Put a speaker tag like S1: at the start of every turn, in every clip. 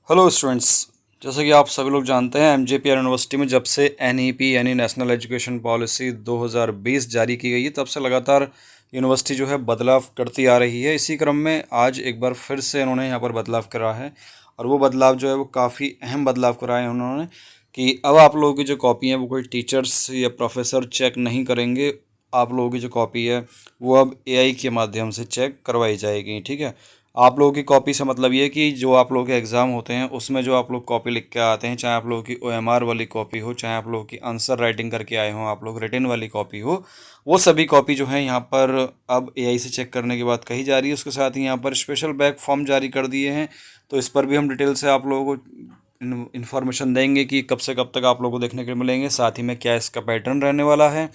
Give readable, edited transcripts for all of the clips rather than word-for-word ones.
S1: Hello students. जैसे कि आप सभी लोग जानते हैं एमजेपीआर यूनिवर्सिटी में जब से एनईपी यानी नेशनल एजुकेशन पॉलिसी 2020 जारी की गई है तब से लगातार यूनिवर्सिटी जो है बदलाव करती आ रही है। इसी क्रम में आज एक बार फिर से उन्होंने यहाँ पर बदलाव करा है और वो बदलाव जो है वो काफ़ी अहम बदलाव करा है उन्होंने कि अब आप लोगों की जो कॉपी है वो कोई टीचर्स या प्रोफेसर चेक नहीं करेंगे। आप लोगों की जो कॉपी है वो अब एआई के माध्यम से चेक करवाई जाएगी। ठीक है। आप लोगों की कॉपी से मतलब ये कि जो आप लोगों के एग्ज़ाम होते हैं उसमें जो आप लोग कॉपी लिख के आते हैं, चाहे आप लोगों की ओएमआर वाली कॉपी हो, चाहे आप लोगों की आंसर राइटिंग करके आए हों, आप लोग रिटन वाली कॉपी हो, वो सभी कॉपी जो है यहाँ पर अब एआई से चेक करने की बात कही जा रही है। उसके साथ ही यहाँ पर स्पेशल बैक फॉर्म जारी कर दिए हैं, तो इस पर भी हम डिटेल से आप लोगों को इन्फॉर्मेशन देंगे कि कब से कब तक आप लोगों को देखने को मिलेंगे, साथ ही में क्या इसका पैटर्न रहने वाला है,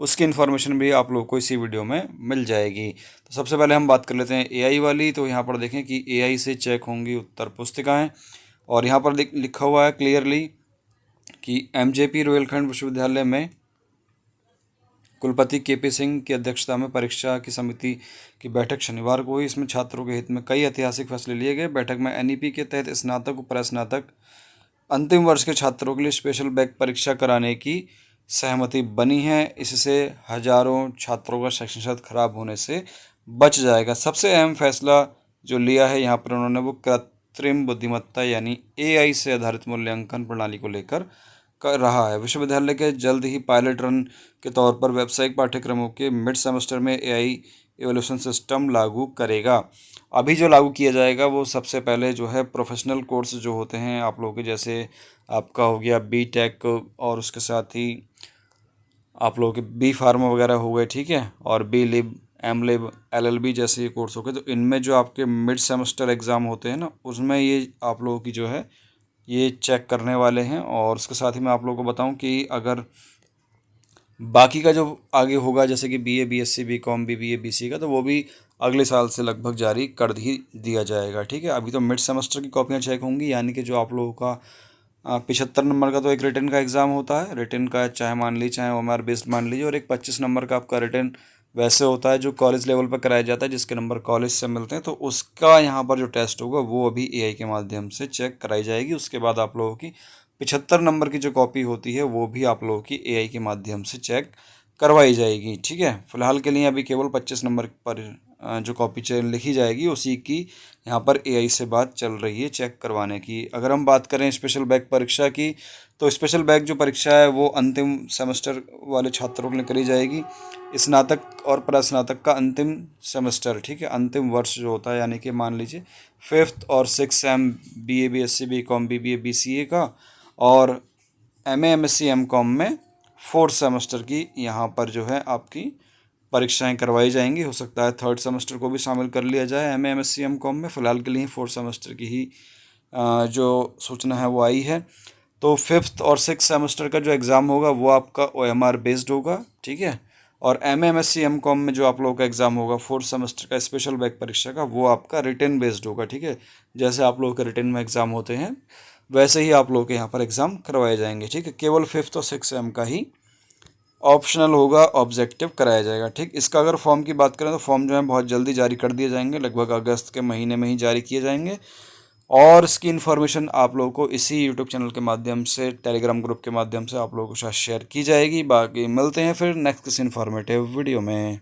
S1: उसकी इन्फॉर्मेशन भी आप लोगों को इसी वीडियो में मिल जाएगी। तो सबसे पहले हम बात कर लेते हैं एआई वाली। तो यहाँ पर देखें कि एआई से चेक होंगी उत्तर पुस्तिकाएं और यहाँ पर लिखा हुआ है क्लियरली कि एमजेपी रोहिलखंड विश्वविद्यालय में कुलपति केपी सिंह की अध्यक्षता में परीक्षा की समिति की बैठक शनिवार को हुई। इसमें छात्रों के हित में कई ऐतिहासिक फैसले लिए गए। बैठक में एनईपी के तहत स्नातक व स्नातक अंतिम वर्ष के छात्रों के लिए स्पेशल बैक परीक्षा कराने की सहमति बनी है। इससे हजारों छात्रों का शैक्षणिक खराब होने से बच जाएगा। सबसे अहम फैसला जो लिया है यहाँ पर उन्होंने वो कृत्रिम बुद्धिमत्ता यानी एआई से आधारित मूल्यांकन प्रणाली को लेकर कर रहा है। विश्वविद्यालय के जल्द ही पायलट रन के तौर पर व्यावसायिक पाठ्यक्रमों के मिड सेमेस्टर में एआई एवोल्यूशन सिस्टम लागू करेगा। अभी जो लागू किया जाएगा वो सबसे पहले जो है प्रोफेशनल कोर्स जो होते हैं आप लोगों के, जैसे आपका हो गया बी टेक और उसके साथ ही आप लोगों के बी फार्मा वगैरह हो गए। ठीक है। और बी लिब, एम लिब, एलएलबी जैसे ये कोर्स हो गए। तो इनमें जो आपके मिड सेमेस्टर एग्ज़ाम होते हैं ना, उसमें ये आप लोगों की जो है ये चेक करने वाले हैं। और उसके साथ ही मैं आप लोगों को बताऊं कि अगर बाकी का जो आगे होगा जैसे कि BA, BSc, BCom, BBA, BC का, तो वो भी अगले साल से लगभग जारी कर ही दिया जाएगा। ठीक है। अभी तो मिड सेमेस्टर की कॉपियाँ चेक होंगी, यानी कि जो आप लोगों का 75 नंबर का तो एक रिटन का एग्ज़ाम होता है। रिटन का चाहे मान लीजिए, चाहे ओएमआर बेस्ड मान लीजिए, और एक 25 नंबर का आपका रिटन वैसे होता है जो कॉलेज लेवल पर कराया जाता है, जिसके नंबर कॉलेज से मिलते हैं। तो उसका यहाँ पर जो टेस्ट होगा वो अभी एआई के माध्यम से चेक कराई जाएगी। उसके बाद आप लोगों की 75 नंबर की जो कॉपी होती है वो भी आप लोगों की एआई के माध्यम से चेक करवाई जाएगी। ठीक है। फिलहाल के लिए अभी केवल 25 नंबर पर जो कॉपी लिखी जाएगी उसी की यहाँ पर एआई से बात चल रही है चेक करवाने की। अगर हम बात करें स्पेशल बैक परीक्षा की, तो स्पेशल बैक जो परीक्षा है वो अंतिम सेमेस्टर वाले छात्रों के लिए करी जाएगी। स्नातक और प्रस्नातक का अंतिम सेमेस्टर, ठीक है, अंतिम वर्ष जो होता है, यानी कि मान लीजिए फिफ्थ और six sem BA, BSc, BCom, BBA, BCA का, और एमए, एमएससी, एमकॉम में फोर्थ सेमेस्टर की यहाँ पर जो है आपकी परीक्षाएं करवाई जाएंगी। हो सकता है थर्ड सेमेस्टर को भी शामिल कर लिया जाए एमए, एमएससी, एमकॉम में। फ़िलहाल के लिए फोर्थ सेमेस्टर की ही जो सूचना है वो आई है। तो फिफ्थ और सिक्स सेमेस्टर का जो एग्ज़ाम होगा वो आपका ओएमआर बेस्ड होगा। ठीक है। और एमए, एमएससी, एमकॉम में जो आप लोगों का एग्ज़ाम होगा फोर्थ सेमेस्टर का स्पेशल बैक परीक्षा का, वो आपका रिटन बेस्ड होगा। ठीक है। जैसे आप लोगों के रिटन में एग्ज़ाम होते हैं वैसे ही आप लोगों के यहाँ पर एग्ज़ाम करवाए जाएंगे। ठीक है। केवल फिफ्थ और सिक्स सेम का ही ऑप्शनल होगा, ऑब्जेक्टिव कराया जाएगा। ठीक। इसका अगर फॉर्म की बात करें तो फॉर्म जो है बहुत जल्दी जारी कर दिए जाएंगे, लगभग अगस्त के महीने में ही जारी किए जाएंगे। और इसकी इन्फॉर्मेशन आप लोगों को इसी यूट्यूब चैनल के माध्यम से, टेलीग्राम ग्रुप के माध्यम से आप लोगों के साथ शेयर की जाएगी। बाकी मिलते हैं फिर नेक्स्ट किसी इन्फॉर्मेटिव वीडियो में।